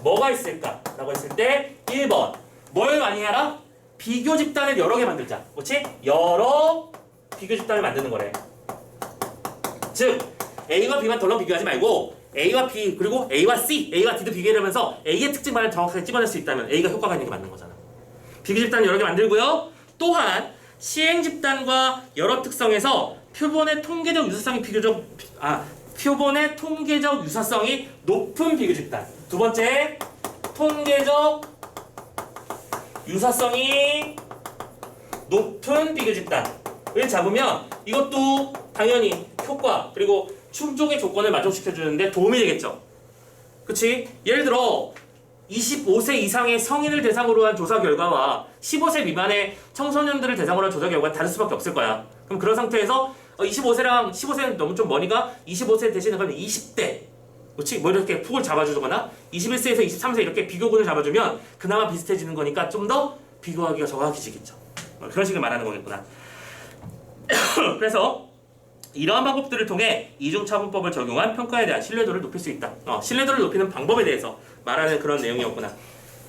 뭐가 있을까? 라고 했을 때 1번 뭘 많이 해라? 비교 집단을 여러 개 만들자. 그렇지? 여러 비교 집단을 만드는 거래. 즉 A와 B만 덜렁 비교하지 말고 A와 B 그리고 A와 C, A와 D도 비교하면서 A의 특징만을 정확하게 찍어낼 수 있다면 A가 효과가 있는 게 맞는 거잖아. 비교 집단을 여러 개 만들고요. 또한 시행 집단과 여러 특성에서 표본의 통계적 유사성이 표본의 통계적 유사성이 높은 비교 집단. 두 번째, 통계적 유사성이 높은 비교 집단을 잡으면 이것도 당연히 효과 그리고 충족의 조건을 만족시켜 주는데 도움이 되겠죠. 그치? 예를 들어 25세 이상의 성인을 대상으로 한 조사 결과와 15세 미만의 청소년들을 대상으로 한 조사 결과가 다를 수밖에 없을 거야. 그럼 그런 상태에서 25세랑 15세는 너무 좀 머니까 25세 대신에 그러면 20대 그렇지? 뭐 이렇게 폭을 잡아주거나 21세에서 23세 이렇게 비교군을 잡아주면 그나마 비슷해지는 거니까 좀 더 비교하기가 정확해지겠죠. 그런 식을 말하는 거겠구나. 그래서 이러한 방법들을 통해 이중차분법을 적용한 평가에 대한 신뢰도를 높일 수 있다. 신뢰도를 높이는 방법에 대해서 말하는 그런 내용이었구나.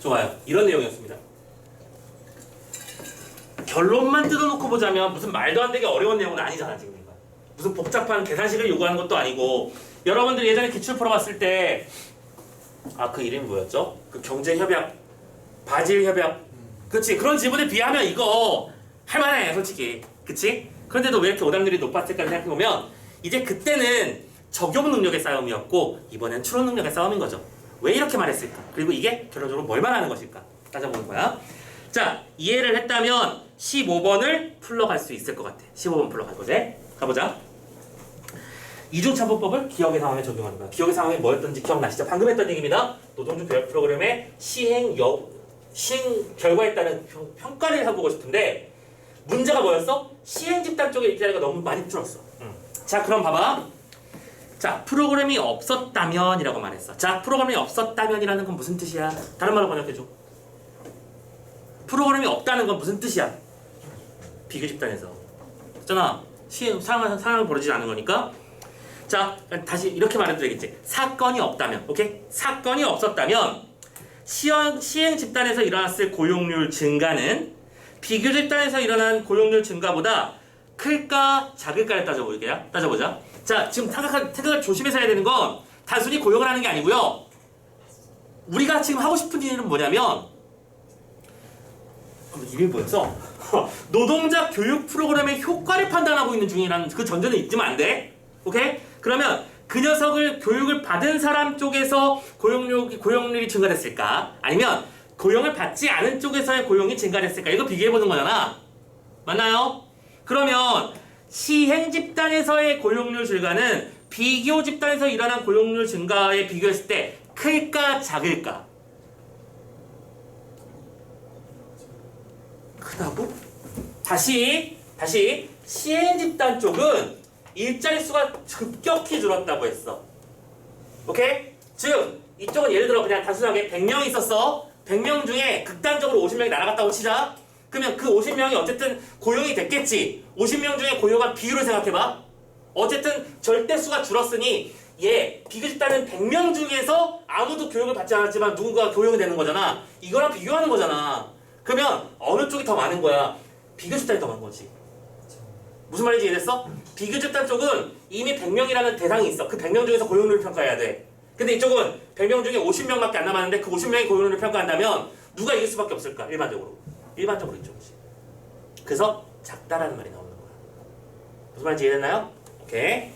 좋아요. 이런 내용이었습니다. 결론만 뜯어놓고 보자면 무슨 말도 안 되게 어려운 내용은 아니잖아 지금 이거. 무슨 복잡한 계산식을 요구하는 것도 아니고 여러분들 예전에 기출 풀어봤을 때 그 이름이 뭐였죠? 그 경제협약, 바질협약 그치? 그런 지문에 비하면 이거 할만해 솔직히 그치? 그런데도 왜 이렇게 오답률이 높았을까 생각해보면 이제 그때는 적용 능력의 싸움이었고 이번엔 추론 능력의 싸움인 거죠. 왜 이렇게 말했을까? 그리고 이게 결론적으로 뭘 말하는 것일까? 따져보는 거야. 자, 이해를 했다면 15번을 풀러갈 수 있을 것 같아. 15번 풀러갈 거지? 가보자. 이중차분법을 기억의 상황에 적용하는 거야. 기억의 상황이 뭐였던지 기억나시죠? 방금 했던 얘기입니다. 노동조 교육 프로그램의 시행 결과에 따른 평가를 해보고 싶은데 문제가 뭐였어? 시행 집단 쪽의 일자리가 너무 많이 줄었어. 자, 그럼 봐봐. 자, 프로그램이 없었다면 이라고 말했어. 자, 프로그램이 없었다면이라는 건 무슨 뜻이야? 다른 말로 번역해줘. 프로그램이 없다는 건 무슨 뜻이야? 비교 집단에서. 있잖아. 상황을 벌어지지 않은 거니까. 자, 다시 이렇게 말해도 되겠지. 사건이 없다면, 오케이? 사건이 없었다면 시행 집단에서 일어났을 고용률 증가는 비교 집단에서 일어난 고용률 증가보다 클까 작을까를 따져보자. 자, 지금 생각을 조심해서 해야 되는 건 단순히 고용을 하는 게 아니고요. 우리가 지금 하고 싶은 일은 뭐냐면 이름이 뭐였어? 노동자 교육 프로그램의 효과를 판단하고 있는 중이라는 그 전제는 잊으면 안 돼. 오케이? 그러면 그 녀석을 교육을 받은 사람 쪽에서 고용률이 증가됐을까? 아니면 고용을 받지 않은 쪽에서의 고용이 증가됐을까? 이거 비교해보는 거잖아. 맞나요? 그러면 시행 집단에서의 고용률 증가는 비교 집단에서 일어난 고용률 증가에 비교했을 때 클까 작을까? 크다고? 다시 시행 집단 쪽은 일자리 수가 급격히 줄었다고 했어. 오케이? 즉 이쪽은 예를 들어 그냥 단순하게 100명이 있었어. 100명 중에 극단적으로 50명이 날아갔다고 치자. 그러면 그 50명이 어쨌든 고용이 됐겠지. 50명 중에 고용한 비율을 생각해봐. 어쨌든 절대수가 줄었으니 비교 집단은 100명 중에서 아무도 교육을 받지 않았지만 누군가 고용이 되는 거잖아. 이거랑 비교하는 거잖아. 그러면 어느 쪽이 더 많은 거야? 비교 집단이 더 많은 거지. 무슨 말인지 이해됐어? 비교 집단 쪽은 이미 100명이라는 대상이 있어. 그 100명 중에서 고용률을 평가해야 돼. 근데 이쪽은 100명 중에 50명밖에 안 남았는데 그 50명의 고용률을 평가한다면 누가 이길 수밖에 없을까? 일반적으로 이쪽이지. 그래서 작다라는 말이 나오는 거야. 무슨 말인지 이해됐나요? 오케이.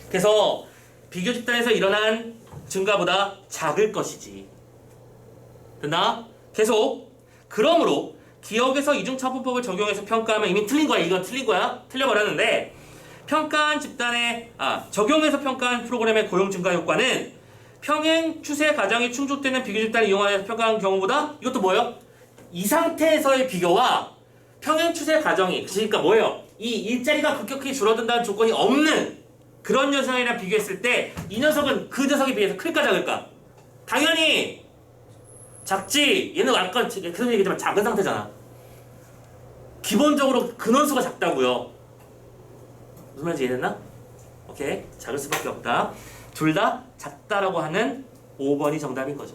그래서 비교 집단에서 일어난 증가보다 작을 것이지. 됐나? 계속. 그러므로 기억에서 이중차분법을 적용해서 평가하면 이미 틀린 거야. 이건 틀린 거야. 틀려버렸는데 평가한 집단의 적용해서 평가한 프로그램의 고용 증가 효과는 평행 추세 가정이 충족되는 비교 집단을 이용하여 평가한 경우보다 이것도 뭐예요? 이 상태에서의 비교와 평행 추세 가정이 그러니까 뭐예요? 이 일자리가 급격히 줄어든다는 조건이 없는 그런 녀석이랑 비교했을 때 이 녀석은 그 녀석에 비해서 클까 작을까? 당연히 작지. 얘는 아까 계속 얘기했지만 작은 상태잖아. 기본적으로 근원수가 작다고요. 무슨 말인지 이해됐나? 오케이. 작을 수밖에 없다. 둘 다 작다라고 하는 5번이 정답인 거죠.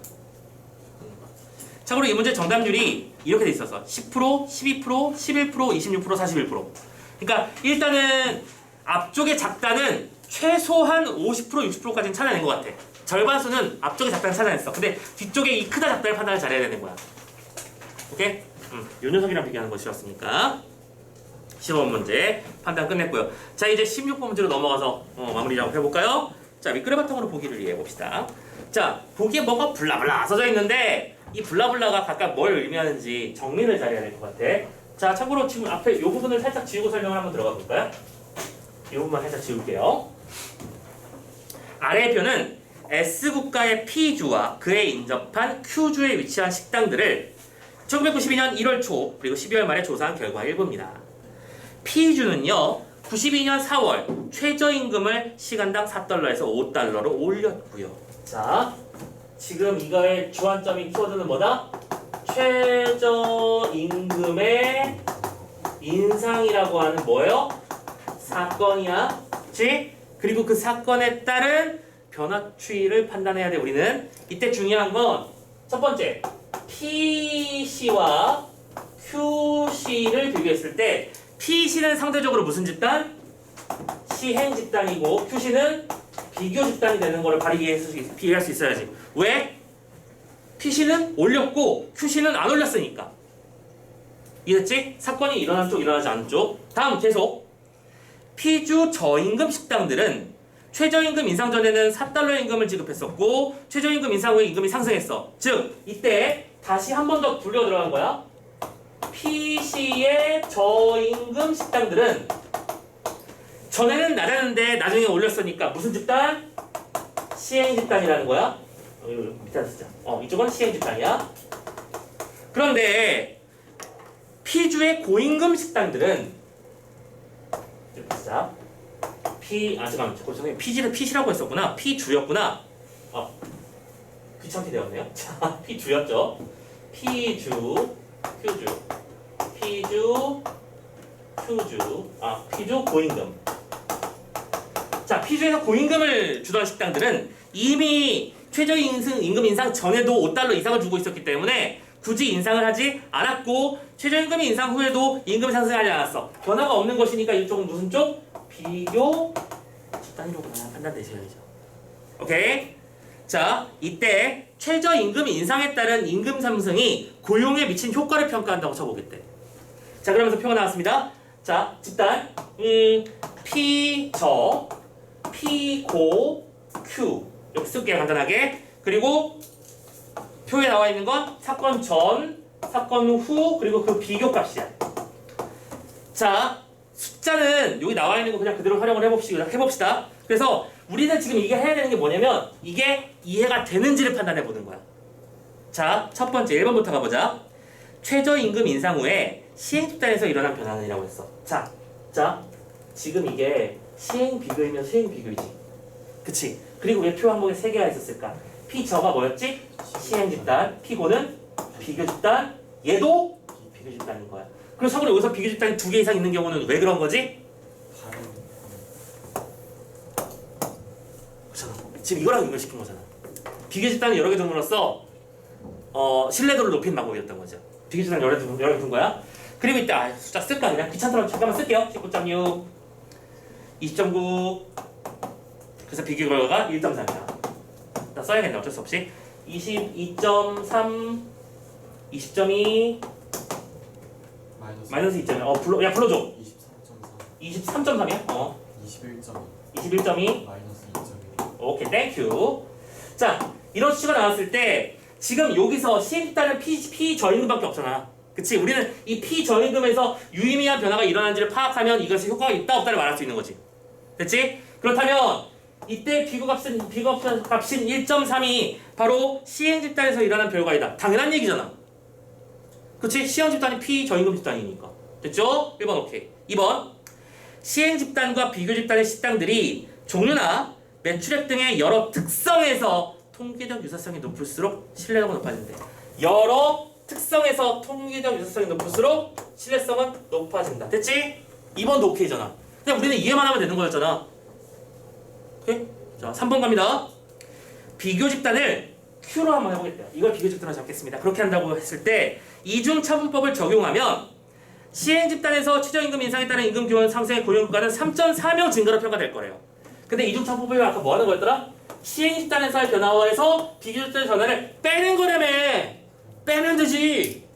참고로 이 문제 정답률이 이렇게 돼 있어서 10%, 12%, 11%, 26%, 41%. 그러니까 일단은 앞쪽에 작다는 최소한 50%, 60%까지는 찾아낸 것 같아. 절반수는 앞쪽에 작다를 찾아냈어. 근데 뒤쪽에 이 크다 작다를 판단을 잘해야 되는 거야. 오케이? 요 녀석이랑 비교하는 거 싫었으니까. 15번 문제 판단 끝냈고요. 자, 이제 16번 문제로 넘어가서 마무리 작업해볼까요? 자, 밑그래 바탕으로 보기를 이해해봅시다. 자, 보기에 뭐가 블라블라 써져 있는데 이 블라블라가 각각 뭘 의미하는지 정리를 잘해야 될 것 같아. 자, 참고로 지금 앞에 이 부분을 살짝 지우고 설명을 한번 들어가 볼까요? 이 부분만 살짝 지울게요. 아래의 표는 S국가의 P주와 그에 인접한 Q주에 위치한 식당들을 1992년 1월 초 그리고 12월 말에 조사한 결과 일부입니다. P주는요 92년 4월 최저임금을 시간당 4달러에서 5달러로 올렸고요. 자, 지금 이거의 주안점인 키워드는 뭐다? 최저임금의 인상이라고 하는 뭐예요? 사건이야. 그치? 그리고 그 사건에 따른 변화 추이를 판단해야 돼. 우리는 이때 중요한 건 첫 번째 PC와 QC를 비교했을 때 PC는 상대적으로 무슨 집단? 시행 집단이고 QC는 비교 집단이 되는 거를 바로 이해할 수 있어야지. 왜? PC는 올렸고 QC는 안 올렸으니까. 이해했지? 사건이 일어난 쪽 일어나지 않은 쪽. 다음 계속 P주 저임금 식당들은 최저임금 인상 전에는 4달러 임금을 지급했었고 최저임금 인상 후에 임금이 상승했어. 즉 이때 다시 한 번 더 불려 들어간 거야. PC의 저임금 식당들은 전에는 낮았는데 나중에 올렸으니까 무슨 집단? 시행 집단이라는 거야. 밑에 쓰자. 이쪽은 시행 집단이야. 그런데 P주의 고임금 식당들은 이렇게 쓰자. 잠깐만. 선생님 PC라고 했었구나. P주였구나. 귀찮게 되었네요. 자, P주였죠. P주, Q주. P주, Q주. P주 고임금. 자, P주에서 고임금을 주던 식당들은 이미 최저임금 인상 전에도 5달러 이상을 주고 있었기 때문에 굳이 인상을 하지 않았고 최저임금이 인상 후에도 임금 상승하지 않았어. 변화가 없는 것이니까 이쪽은 무슨 쪽? 비교 집단이로구나 판단되셔야죠. 오케이? 자, 이때 최저임금 인상에 따른 임금 상승이 고용에 미친 효과를 평가한다고 쳐보겠대. 자, 그러면서 표가 나왔습니다. 자, 집단 P저, P고, Q 이렇게 쓸게요. 간단하게. 그리고 표에 나와 있는 건 사건 전, 사건 후, 그리고 그 비교값이야. 자, 숫자는 여기 나와 있는 거 그냥 그대로 활용을 해봅시다. 그래서 우리는 지금 이게 해야 되는 게 뭐냐면 이게 이해가 되는지를 판단해 보는 거야. 자, 첫 번째 1번부터 가보자. 최저임금 인상 후에 시행집단에서 일어난 변화는이라고 했어. 자, 지금 이게 시행 비교이면 시행 비교이지. 그치? 그리고 왜 표 항목에 3개가 있었을까? P저가 뭐였지? 시행 집단. P고는 비교 집단. 얘도 비교 집단인 거야. 그리고 참고로 여기서 비교 집단이 2개 이상 있는 경우는 왜 그런 거지? 지금 이거랑 이걸 시킨 거잖아. 비교 집단이 여러 개 둠으로써 신뢰도를 높이는 방법이었던 거죠. 비교 집단 여러 개 둔 거야. 그리고 이때 숫자 쓸까 그냥 귀찮더라도 잠깐만 쓸게요. 19.6, 20.9. 그래서 비교 결과가 1.3이야. 나 써야겠네 어쩔 수 없이. 22.3, 20.2, 마이너스 2.1. 야 불러줘. 23.3이야? 21.2. 마이너스 2.1. 오케이, 땡큐. 자, 이런 수치가 나왔을 때 지금 여기서 시행집단은 P 저임금밖에 없잖아. 그치? 우리는 이 P 저임금에서 유의미한 변화가 일어난지를 파악하면 이것이 효과가 있다 없다를 말할 수 있는 거지. 됐지? 그렇다면 이때 비교값인 1.3이 바로 시행집단에서 일어난 결과이다. 당연한 얘기잖아. 그치? 시행집단이 P 저임금 집단이니까. 됐죠? 1번 오케이. 2번 시행집단과 비교집단의 식당들이 종류나 매출액 등의 여러 특성에서 통계적 유사성이 높을수록 신뢰도가 높아진대. 여러 특성에서 통계적 유사성이 높을수록 신뢰성은 높아진다. 됐지? 2번도 오케이잖아. 그냥 우리는 이해만 하면 되는 거였잖아. 오케이? 자, 3번 갑니다. 비교 집단을 Q로 한번 해보겠다. 이걸 비교 집단으로 잡겠습니다. 그렇게 한다고 했을 때 이중차분법을 적용하면 시행 집단에서 최저임금 인상에 따른 임금 기원 상승의 고용효과는 3.4명 증가로 평가될 거래요. 근데 이중차분법이 아까 뭐 하는 거였더라? 시행 집단에서의 변화에서 비교 집단의 전환을 빼는 거라며. 빼면 되지.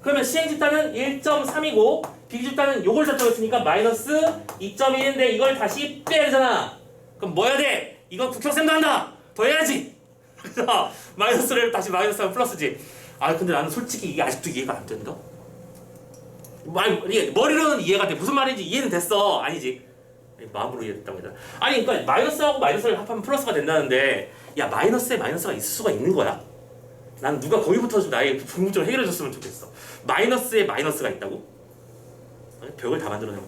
그러면 시행 집단은 1.3이고 비교집단은 요걸 작성했으니까 마이너스 2.1인데 이걸 다시 빼야 되잖아. 그럼 뭐 해야 돼? 이건 국형쌤도 한다. 더 해야지. 그래서 마이너스를 다시 마이너스하면 플러스지. 아 근데 나는 솔직히 이게 아직도 이해가 안 된다. 이게 머리로는 이해가 돼. 무슨 말인지 이해는 됐어. 아니지. 마음으로 이해됐다고 해야 되나? 아니 그러니까 마이너스하고 마이너스를 합하면 플러스가 된다는데 야 마이너스에 마이너스가 있을 수가 있는 거야? 난 누가 거기부터 좀 나의 궁금증을 해결해 줬으면 좋겠어. 마이너스에 마이너스가 있다고? 벽을 다 만들어내고.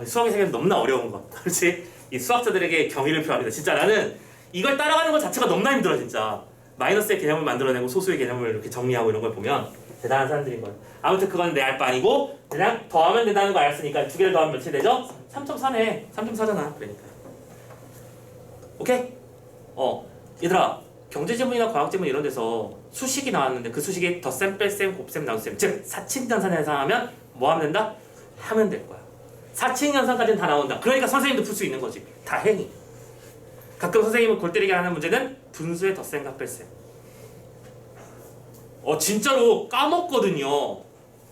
수학의 세계는 너무나 어려운 거. 그렇지? 이 수학자들에게 경의를 표합니다. 진짜 나는 이걸 따라가는 것 자체가 너무나 힘들어 진짜. 마이너스의 개념을 만들어내고 소수의 개념을 이렇게 정리하고 이런 걸 보면 대단한 사람들인 거야. 아무튼 그건 내 알 바 아니고 그냥 더하면 된다는 거 알았으니까 두 개를 더하면 몇이 되죠? 3.4네. 3.4잖아. 그러니까. 오케이? 얘들아 경제지문이나 과학지문 이런 데서 수식이 나왔는데 그 수식이 덧셈, 뺄셈, 곱셈, 나눗셈 즉 사칙연산에 해당하면 뭐 하면 된다? 하면 될 거야. 사칙연산까지는 다 나온다. 그러니까 선생님도 풀 수 있는 거지. 다행히. 가끔 선생님은 골 때리게 하는 문제는 분수의 덧셈과 뺄셈. 진짜로 까먹거든요.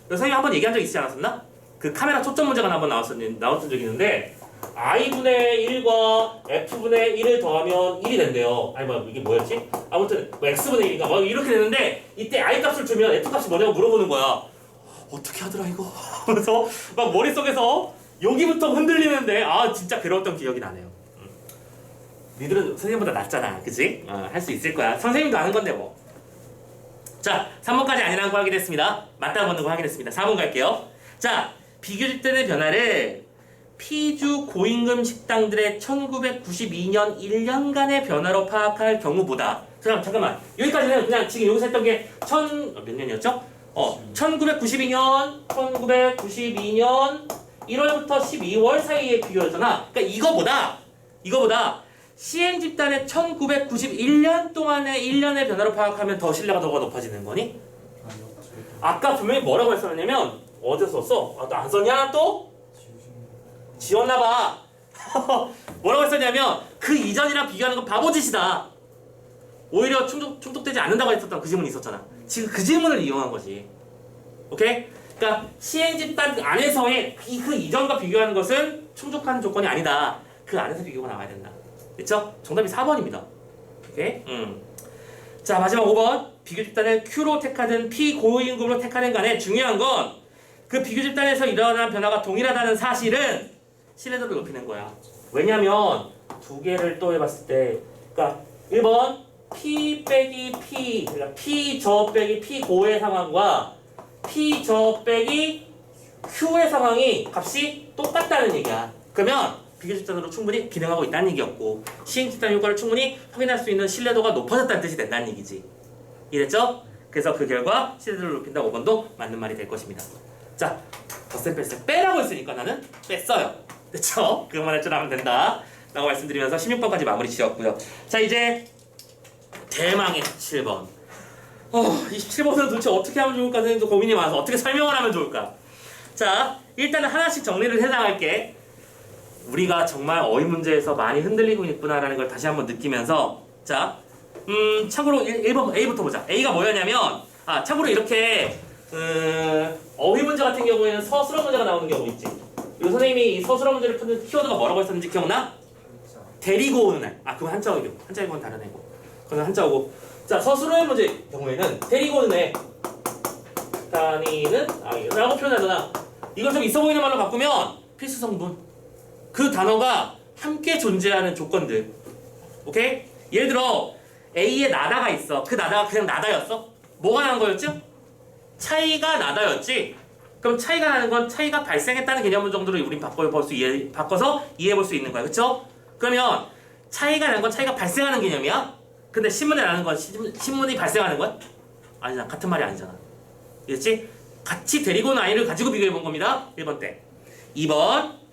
선생님이 한번 얘기한 적 있지 않았었나? 그 카메라 초점 문제가 한번 나왔던 적이 있는데 i분의 1과 f분의 1을 더하면 1이 된대요. 아니 이게 뭐였지? 아무튼 x분의 1인가 이렇게 되는데 이때 i 값을 주면 f 값이 뭐냐고 물어보는 거야. 어떻게 하더라 이거? 그래서 막 머릿속에서 여기부터 흔들리는데 진짜 괴로웠던 기억이 나네요. 니들은 선생님보다 낫잖아. 그치? 할 수 있을 거야. 선생님도 아는 건데 뭐. 자, 3번까지 아니라는 거 확인했습니다. 맞다고 하는 거 확인했습니다. 4번 갈게요. 자, 비교집단의 변화를 피주 고임금 식당들의 1992년 1년간의 변화로 파악할 경우보다 잠깐만 여기까지는 그냥 지금 여기서 했던 게 몇 년이었죠? 1992년 1월부터 12월 사이의 비교였잖아. 그러니까 이거보다 시행집단의 1991년 동안의 1년의 변화로 파악하면 더 신뢰가 더 높아지는 거니? 아까 분명히 뭐라고 했었냐면 어디서 썼어? 너 안 썼냐 또? 지웠나봐. 뭐라고 했었냐면 그 이전이랑 비교하는 건 바보짓이다. 오히려 충족되지 않는다고 했었던 그 질문이 있었잖아. 지금 그 질문을 이용한 거지. 오케이? 그러니까 시행집단 안에서의 그 이전과 비교하는 것은 충족하는 조건이 아니다. 그 안에서 비교가 나와야 된다. 됐죠? 정답이 4번입니다. 오케이? 자, 마지막 5번. 비교집단을 Q로 택하든 P고임금으로 택하든 간에 중요한 건 그 비교집단에서 일어난 변화가 동일하다는 사실은 신뢰도를 높이는 거야. 왜냐면 두 개를 또 해봤을 때 그러니까 1번 P 빼기 P 그러니까 P 저 빼기 P 고의 상황과 P 저 빼기 Q의 상황이 값이 똑같다는 얘기야. 그러면 비교집단으로 충분히 기능하고 있다는 얘기였고 시행집단 효과를 충분히 확인할 수 있는 신뢰도가 높아졌다는 뜻이 된다는 얘기지. 이랬죠? 그래서 그 결과 신뢰도를 높인다 5번도 맞는 말이 될 것입니다. 자, 덧셈 뺄셈 빼라고 했으니까 나는 뺐어요. 됐죠? 그것만 할 줄 알면 된다 라고 말씀드리면서 16번까지 마무리 지었고요. 자, 이제 대망의 17번. 27번은 도대체 어떻게 하면 좋을까 선생님도 고민이 많아서 어떻게 설명을 하면 좋을까. 자, 일단은 하나씩 정리를 해나갈게. 우리가 정말 어휘 문제에서 많이 흔들리고 있구나라는 걸 다시 한번 느끼면서 자, 참고로 1번 A부터 보자. A가 뭐였냐면 참고로 이렇게 어휘 문제 같은 경우에는 서술어 문제가 나오는 경우 있지. 이 선생님이 이 서술어 문제를 푸는 키워드가 뭐라고 했었는지 기억나? 데리고 오는 날. 그건 한자어이고 한자어는 다른 애고 그건 한자어고. 자, 서술어의 문제 경우에는 데리고 오는 애 다니는 라고 표현하잖아. 이걸 좀 있어 보이는 말로 바꾸면 필수 성분. 그 단어가 함께 존재하는 조건들. 오케이? 예를 들어 A에 나다가 있어. 그 나다가 그냥 나다였어? 뭐가 나는 거였죠? 차이가 나다였지? 그럼 차이가 나는 건 차이가 발생했다는 개념 정도로 우린 바꿔서 이해해 볼 수 있는 거야. 그쵸? 그러면 차이가 나는 건 차이가 발생하는 개념이야? 근데 신문에 나는 건 신문이 발생하는 거야? 아니잖아. 같은 말이 아니잖아. 이랬지? 같이 데리고 온 아이를 가지고 비교해 본 겁니다. 1번 때. 2번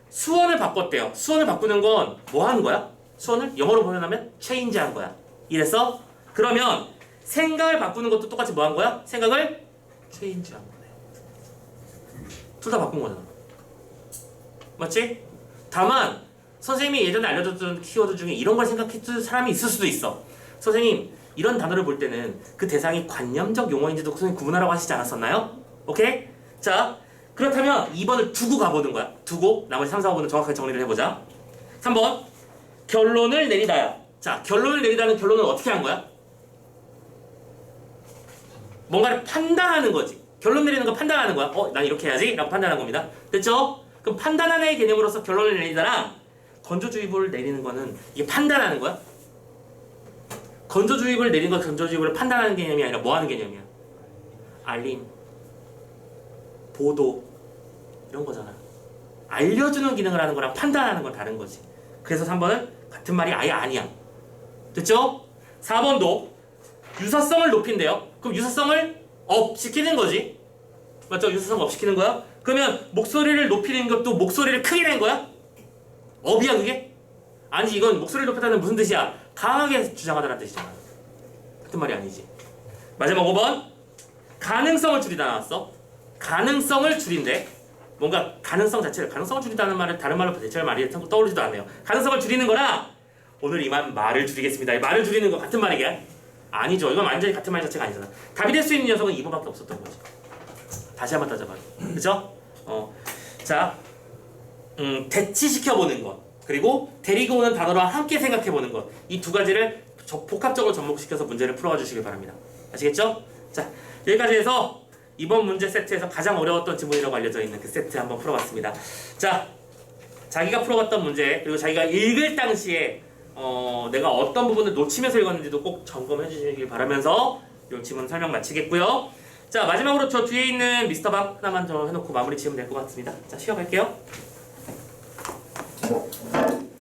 수원을 바꿨대요. 수원을 바꾸는 건 뭐 하는 거야? 수원을 영어로 표현하면 change 한 거야. 이래서 그러면 생각을 바꾸는 것도 똑같이 뭐 한 거야? 생각을 change 한 거네. 둘 다 바꾼 거잖아. 맞지? 다만 선생님이 예전에 알려줬던 키워드 중에 이런 걸 생각했던 사람이 있을 수도 있어. 선생님 이런 단어를 볼 때는 그 대상이 관념적 용어인지도 선생님 구분하라고 하시지 않았었나요? 오케이? 자, 그렇다면 2번을 두고 가보는 거야. 두고 나머지 3, 4, 5번은 정확하게 정리를 해보자. 3번 결론을 내리다야. 자, 결론을 내리다는 결론은 어떻게 한 거야? 뭔가를 판단하는 거지. 결론 내리는 거 판단하는 거야. 난 이렇게 해야지 라고 판단한 겁니다. 됐죠? 그럼 판단하는 개념으로서 결론을 내리다랑 건조주의보를 내리는 거는 이게 판단하는 거야? 건조주의보를 내리는 건 건조주의보를 판단하는 개념이 아니라 뭐 하는 개념이야? 알림, 보도 이런 거잖아. 알려주는 기능을 하는 거랑 판단하는 건 다른 거지. 그래서 3번은 같은 말이 아예 아니야. 됐죠? 4번도 유사성을 높인대요. 그럼 유사성을 업 시키는 거지. 맞죠? 유사성 업 시키는 거야. 그러면 목소리를 높이는 것도 목소리를 크게 낸 거야? 업이야 그게? 아니지. 이건 목소리를 높였다는 무슨 뜻이야? 강하게 주장하다는 뜻이잖아. 같은 말이 아니지. 마지막 5번 가능성을 줄이다 나왔어. 가능성을 줄인대. 뭔가 가능성을 줄이다는 말을 다른 말로 대체할 말이 떠오르지도 않네요. 가능성을 줄이는 거랑 오늘 이만 말을 줄이겠습니다. 말을 줄이는 거 같은 말이게? 아니죠. 이건 완전히 같은 말 자체가 아니잖아. 답이 될 수 있는 녀석은 2번밖에 없었던 거지. 다시 한번 따져봐. 그죠? 자, 대치시켜보는 것 그리고 데리고 오는 단어랑 함께 생각해보는 것. 이 두 가지를 복합적으로 접목시켜서 문제를 풀어와 주시길 바랍니다. 아시겠죠? 자, 여기까지 해서 이번 문제 세트에서 가장 어려웠던 지문이라고 알려져 있는 그 세트 한번 풀어봤습니다. 자, 자기가 풀어봤던 문제 그리고 자기가 읽을 당시에 내가 어떤 부분을 놓치면서 읽었는지도 꼭 점검해 주시길 바라면서 이 지문 설명 마치겠고요. 자, 마지막으로 저 뒤에 있는 미스터 박 하나만 더 해놓고 마무리 지으면 될 것 같습니다. 자, 쉬어갈게요.